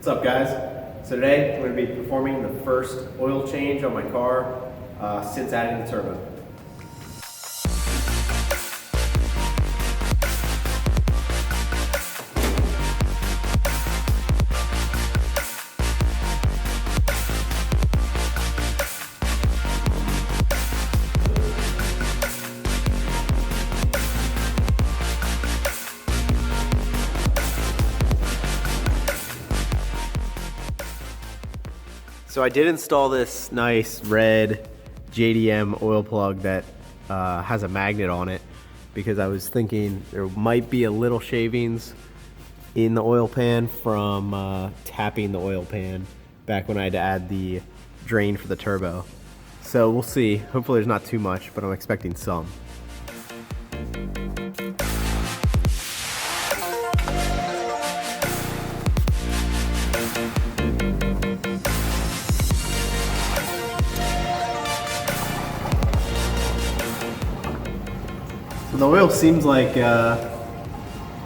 What's up, guys? So today I'm going to be performing the first oil change on my car since adding the turbo. So I did install this nice red JDM oil plug that has a magnet on it because I was thinking there might be a little shavings in the oil pan from tapping the oil pan back when I had to add the drain for the turbo. So we'll see. Hopefully there's not too much, but I'm expecting some. So the oil seems like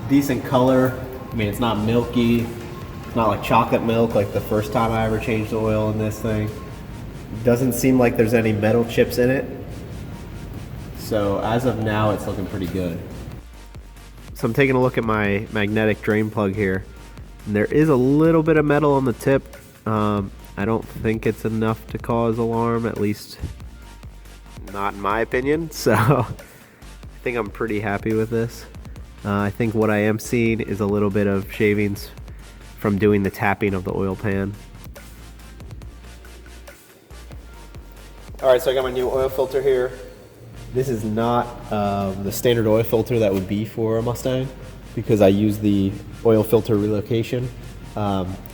decent color. I mean, it's not milky. It's not like chocolate milk like the first time I ever changed the oil in this thing. Doesn't seem like there's any metal chips in it. So as of now, it's looking pretty good. So I'm taking a look at my magnetic drain plug here. And there is a little bit of metal on the tip. I don't think it's enough to cause alarm, at least not in my opinion. So I think I'm pretty happy with this. I think what I am seeing is a little bit of shavings from doing the tapping of the oil pan. Alright, so I got my new oil filter here. This is not the standard oil filter that would be for a Mustang because I use the oil filter relocation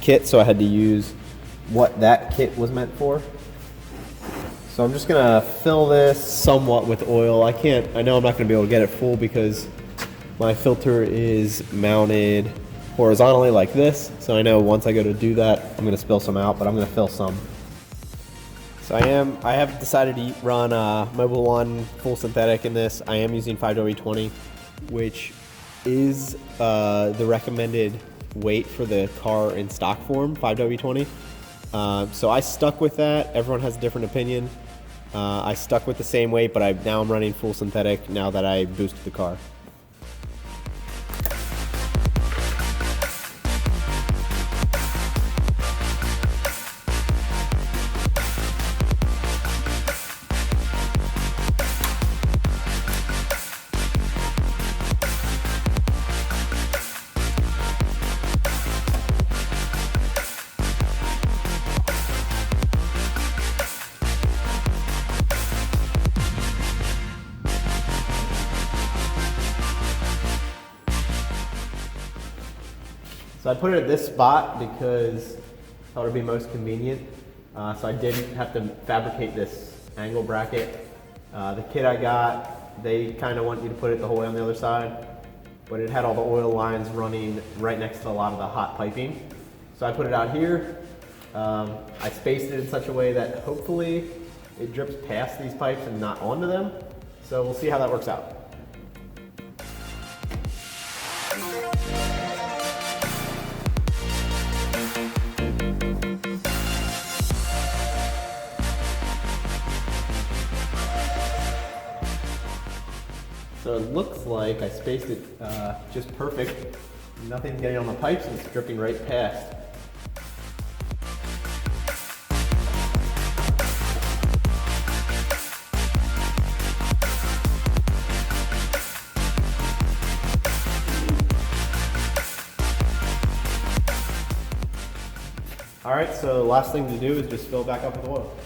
kit, so I had to use what that kit was meant for. So I'm just gonna fill this somewhat with oil. I know I'm not gonna be able to get it full because my filter is mounted horizontally like this. So I know once I go to do that, I'm gonna spill some out, but I'm gonna fill some. So I have decided to run Mobil 1 full synthetic in this. I am using 5W20, which is the recommended weight for the car in stock form, 5W20. So I stuck with that. Everyone has a different opinion. I stuck with the same weight, but now I'm running full synthetic now that I boosted the car. So I put it at this spot because I thought it would be most convenient. So I didn't have to fabricate this angle bracket. The kit I got, they kind of want you to put it the whole way on the other side, but it had all the oil lines running right next to a lot of the hot piping. So I put it out here. I spaced it in such a way that hopefully it drips past these pipes and not onto them. So we'll see how that works out. So it looks like I spaced it just perfect. Nothing's getting on the pipes and it's dripping right past. All right, so the last thing to do is just fill it back up with oil.